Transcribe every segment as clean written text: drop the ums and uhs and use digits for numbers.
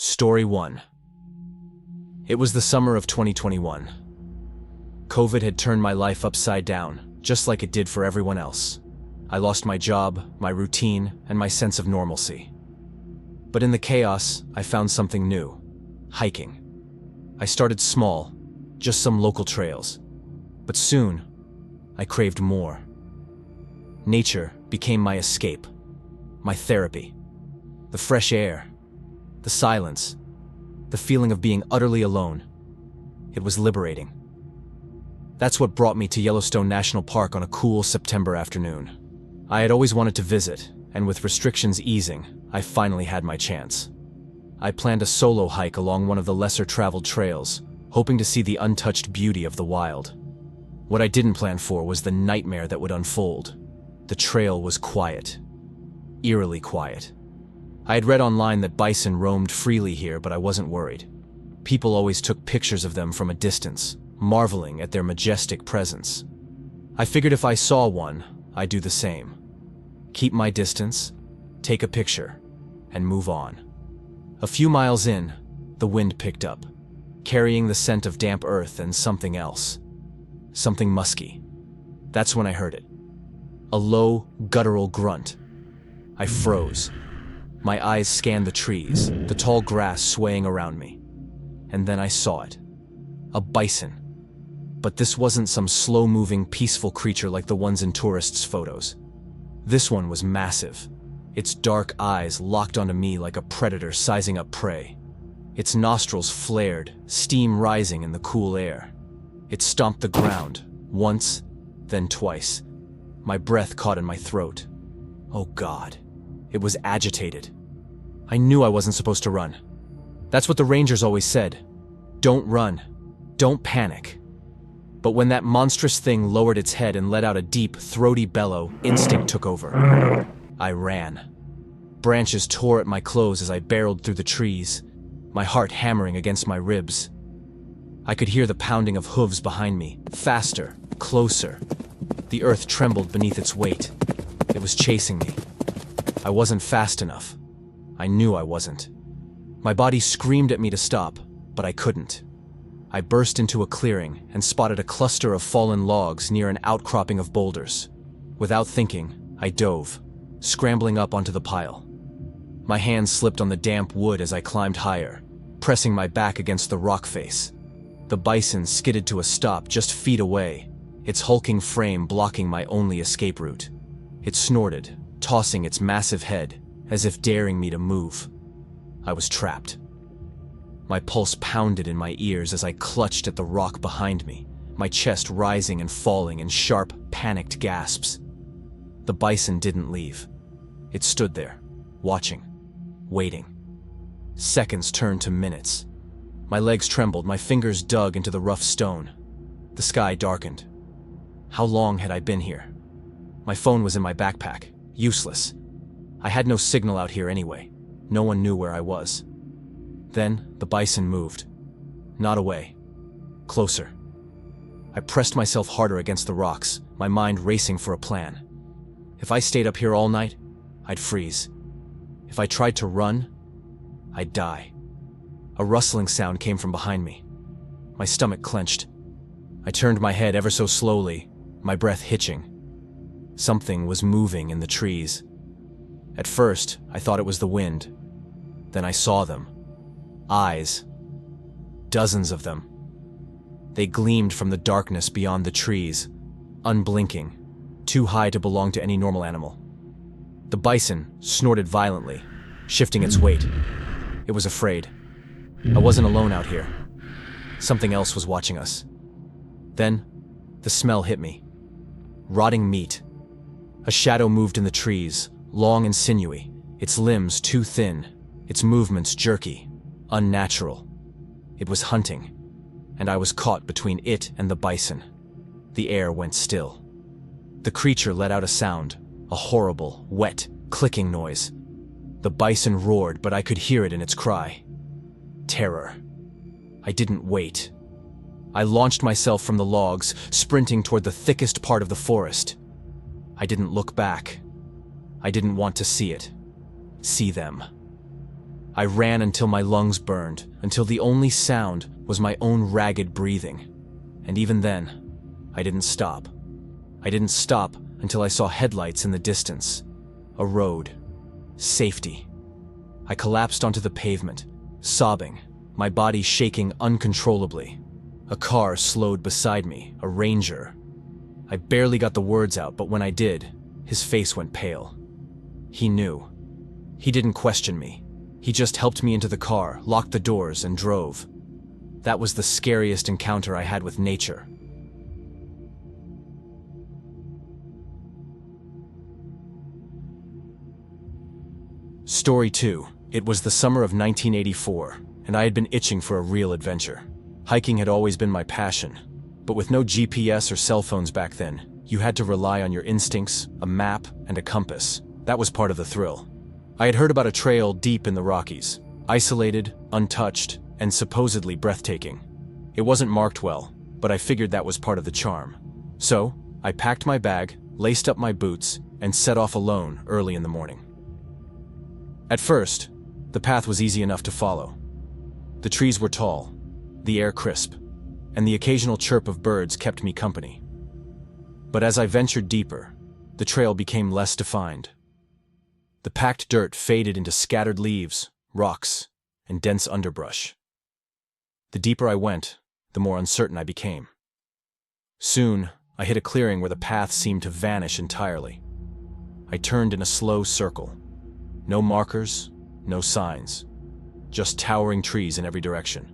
Story 1. It was the summer of 2021. COVID had turned my life upside down, just like it did for everyone else. I lost my job, my routine, and my sense of normalcy. But in the chaos, I found something new: hiking. I started small, just some local trails. But soon, I craved more. Nature became my escape, my therapy. The fresh air, the silence, the feeling of being utterly alone. It was liberating. That's what brought me to Yellowstone National Park on a cool September afternoon. I had always wanted to visit, and with restrictions easing, I finally had my chance. I planned a solo hike along one of the lesser-traveled trails, hoping to see the untouched beauty of the wild. What I didn't plan for was the nightmare that would unfold. The trail was quiet, eerily quiet. I had read online that bison roamed freely here, but I wasn't worried. People always took pictures of them from a distance, marveling at their majestic presence. I figured if I saw one, I'd do the same. Keep my distance, take a picture, and move on. A few miles in, the wind picked up, carrying the scent of damp earth and something else. Something musky. That's when I heard it. A low, guttural grunt. I froze. My eyes scanned the trees, the tall grass swaying around me. And then I saw it. A bison. But this wasn't some slow-moving, peaceful creature like the ones in tourists' photos. This one was massive. Its dark eyes locked onto me like a predator sizing up prey. Its nostrils flared, steam rising in the cool air. It stomped the ground, once, then twice. My breath caught in my throat. Oh God. It was agitated. I knew I wasn't supposed to run. That's what the rangers always said. Don't run. Don't panic. But when that monstrous thing lowered its head and let out a deep, throaty bellow, instinct took over. I ran. Branches tore at my clothes as I barreled through the trees, my heart hammering against my ribs. I could hear the pounding of hooves behind me, faster, closer. The earth trembled beneath its weight. It was chasing me. I wasn't fast enough. I knew I wasn't. My body screamed at me to stop, but I couldn't. I burst into a clearing and spotted a cluster of fallen logs near an outcropping of boulders. Without thinking, I dove, scrambling up onto the pile. My hands slipped on the damp wood as I climbed higher, pressing my back against the rock face. The bison skidded to a stop just feet away, its hulking frame blocking my only escape route. It snorted, tossing its massive head, as if daring me to move. I was trapped. My pulse pounded in my ears as I clutched at the rock behind me, my chest rising and falling in sharp, panicked gasps. The bison didn't leave. It stood there, watching, waiting. Seconds turned to minutes. My legs trembled, my fingers dug into the rough stone. The sky darkened. How long had I been here? My phone was in my backpack. Useless. I had no signal out here anyway. No one knew where I was. Then, the bison moved. Not away. Closer. I pressed myself harder against the rocks, my mind racing for a plan. If I stayed up here all night, I'd freeze. If I tried to run, I'd die. A rustling sound came from behind me. My stomach clenched. I turned my head ever so slowly, my breath hitching. Something was moving in the trees. At first, I thought it was the wind. Then I saw them. Eyes. Dozens of them. They gleamed from the darkness beyond the trees, unblinking, too high to belong to any normal animal. The bison snorted violently, shifting its weight. It was afraid. I wasn't alone out here. Something else was watching us. Then, the smell hit me. Rotting meat. A shadow moved in the trees, long and sinewy, its limbs too thin, its movements jerky, unnatural. It was hunting, and I was caught between it and the bison. The air went still. The creature let out a sound, a horrible, wet, clicking noise. The bison roared, but I could hear it in its cry. Terror. I didn't wait. I launched myself from the logs, sprinting toward the thickest part of the forest. I didn't look back. I didn't want to see it. See them. I ran until my lungs burned, until the only sound was my own ragged breathing. And even then, I didn't stop. I didn't stop until I saw headlights in the distance. A road. Safety. I collapsed onto the pavement, sobbing, my body shaking uncontrollably. A car slowed beside me, a Ranger. I barely got the words out, but when I did, his face went pale. He knew. He didn't question me. He just helped me into the car, locked the doors, and drove. That was the scariest encounter I had with nature. Story 2. It was the summer of 1984, and I had been itching for a real adventure. Hiking had always been my passion, but with no GPS or cell phones back then, you had to rely on your instincts, a map, and a compass. That was part of the thrill. I had heard about a trail deep in the Rockies, isolated, untouched, and supposedly breathtaking. It wasn't marked well, but I figured that was part of the charm. So, I packed my bag, laced up my boots, and set off alone early in the morning. At first, the path was easy enough to follow. The trees were tall, the air crisp, and the occasional chirp of birds kept me company. But as I ventured deeper, the trail became less defined. The packed dirt faded into scattered leaves, rocks, and dense underbrush. The deeper I went, the more uncertain I became. Soon, I hit a clearing where the path seemed to vanish entirely. I turned in a slow circle. No markers, no signs, just towering trees in every direction.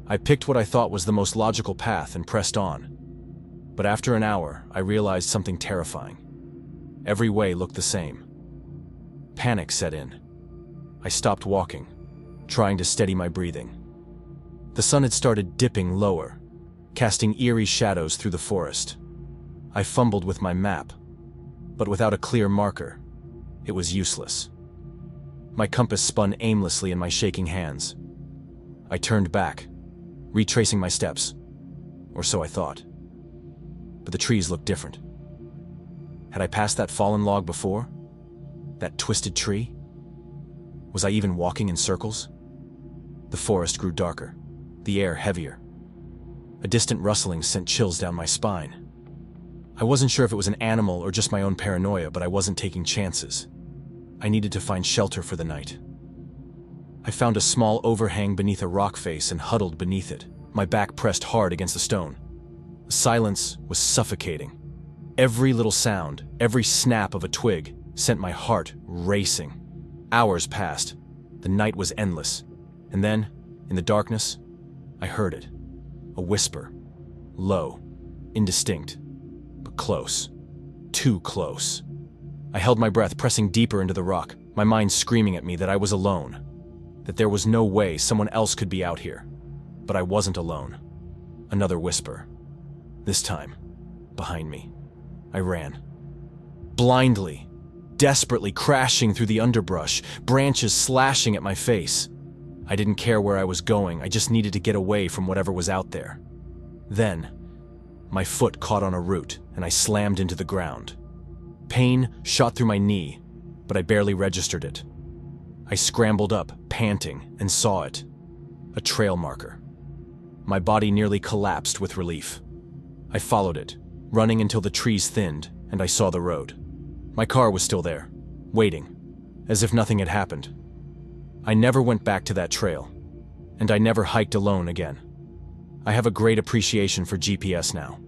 I picked what I thought was the most logical path and pressed on. But after an hour, I realized something terrifying. Every way looked the same. Panic set in. I stopped walking, trying to steady my breathing. The sun had started dipping lower, casting eerie shadows through the forest. I fumbled with my map, but without a clear marker, it was useless. My compass spun aimlessly in my shaking hands. I turned back, retracing my steps, or so I thought. But the trees looked different. Had I passed that fallen log before? That twisted tree? Was I even walking in circles? The forest grew darker, the air heavier. A distant rustling sent chills down my spine. I wasn't sure if it was an animal or just my own paranoia, but I wasn't taking chances. I needed to find shelter for the night. I found a small overhang beneath a rock face and huddled beneath it, my back pressed hard against the stone. The silence was suffocating. Every little sound, every snap of a twig sent my heart racing. Hours passed. The night was endless. And then, in the darkness, I heard it. A whisper. Low, indistinct, but close. Too close. I held my breath, pressing deeper into the rock, my mind screaming at me that I was alone, that there was no way someone else could be out here. But I wasn't alone. Another whisper. This time, behind me. I ran. Blindly, desperately crashing through the underbrush, branches slashing at my face. I didn't care where I was going, I just needed to get away from whatever was out there. Then, my foot caught on a root, and I slammed into the ground. Pain shot through my knee, but I barely registered it. I scrambled up, panting, and saw it. A trail marker. My body nearly collapsed with relief. I followed it, running until the trees thinned, and I saw the road. My car was still there, waiting, as if nothing had happened. I never went back to that trail, and I never hiked alone again. I have a great appreciation for GPS now.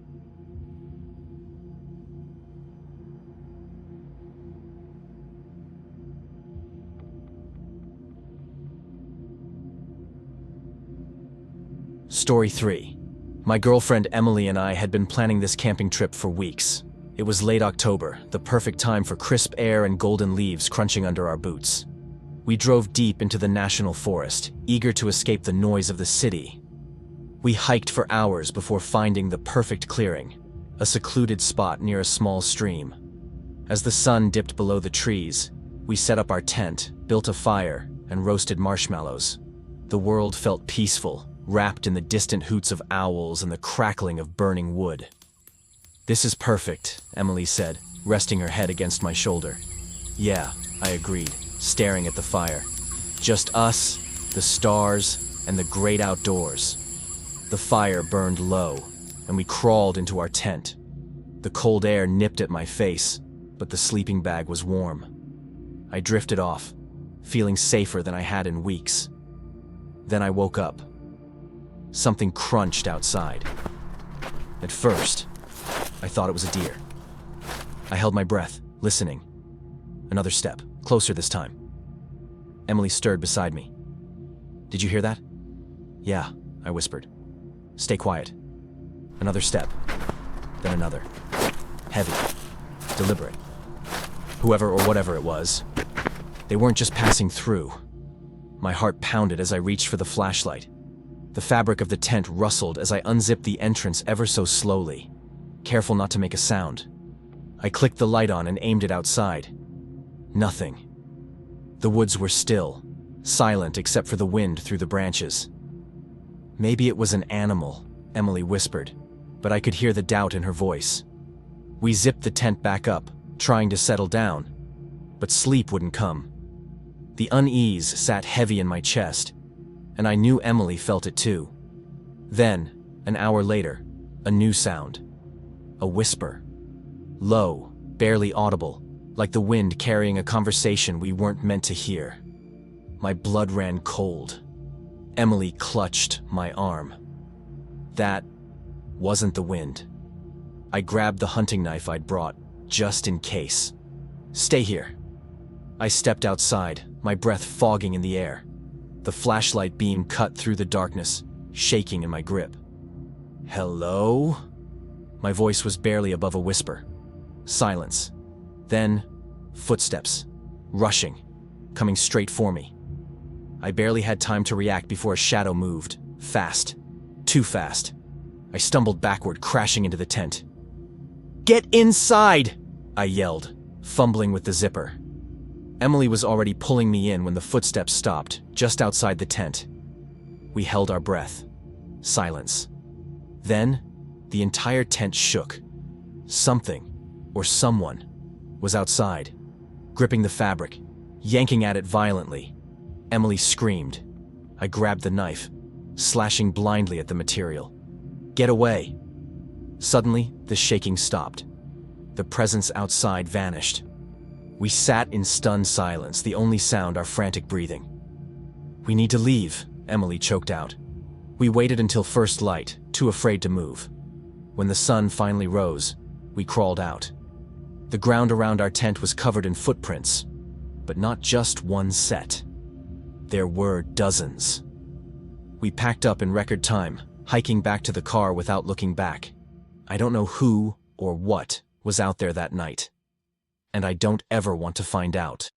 Story 3. My girlfriend Emily and I had been planning this camping trip for weeks. It was late October, the perfect time for crisp air and golden leaves crunching under our boots. We drove deep into the national forest, eager to escape the noise of the city. We hiked for hours before finding the perfect clearing, a secluded spot near a small stream. As the sun dipped below the trees, we set up our tent, built a fire, and roasted marshmallows. The world felt peaceful, wrapped in the distant hoots of owls and the crackling of burning wood. "This is perfect," Emily said, resting her head against my shoulder. "Yeah," I agreed, staring at the fire. Just us, the stars, and the great outdoors. The fire burned low, and we crawled into our tent. The cold air nipped at my face, but the sleeping bag was warm. I drifted off, feeling safer than I had in weeks. Then I woke up. Something crunched outside. At first, I thought it was a deer. I held my breath, listening. Another step, closer this time. Emily stirred beside me. "Did you hear that?" "Yeah," I whispered. "Stay quiet." Another step, then another. Heavy, deliberate. Whoever or whatever it was, they weren't just passing through. My heart pounded as I reached for the flashlight. The fabric of the tent rustled as I unzipped the entrance ever so slowly, careful not to make a sound. I clicked the light on and aimed it outside. Nothing. The woods were still, silent except for the wind through the branches. "Maybe it was an animal," Emily whispered, but I could hear the doubt in her voice. We zipped the tent back up, trying to settle down, but sleep wouldn't come. The unease sat heavy in my chest, and I knew Emily felt it too. Then, an hour later, a new sound. A whisper. Low, barely audible, like the wind carrying a conversation we weren't meant to hear. My blood ran cold. Emily clutched my arm. That wasn't the wind. I grabbed the hunting knife I'd brought, just in case. "Stay here." I stepped outside, my breath fogging in the air. The flashlight beam cut through the darkness, shaking in my grip. "Hello?" My voice was barely above a whisper. Silence. Then, footsteps. Rushing. Coming straight for me. I barely had time to react before a shadow moved. Fast. Too fast. I stumbled backward, crashing into the tent. "Get inside!" I yelled, fumbling with the zipper. Emily was already pulling me in when the footsteps stopped, just outside the tent. We held our breath. Silence. Then, the entire tent shook. Something, or someone, was outside, gripping the fabric, yanking at it violently. Emily screamed. I grabbed the knife, slashing blindly at the material. "Get away!" Suddenly, the shaking stopped. The presence outside vanished. We sat in stunned silence, the only sound our frantic breathing. "We need to leave," Emily choked out. We waited until first light, too afraid to move. When the sun finally rose, we crawled out. The ground around our tent was covered in footprints, but not just one set. There were dozens. We packed up in record time, hiking back to the car without looking back. I don't know who or what was out there that night, and I don't ever want to find out.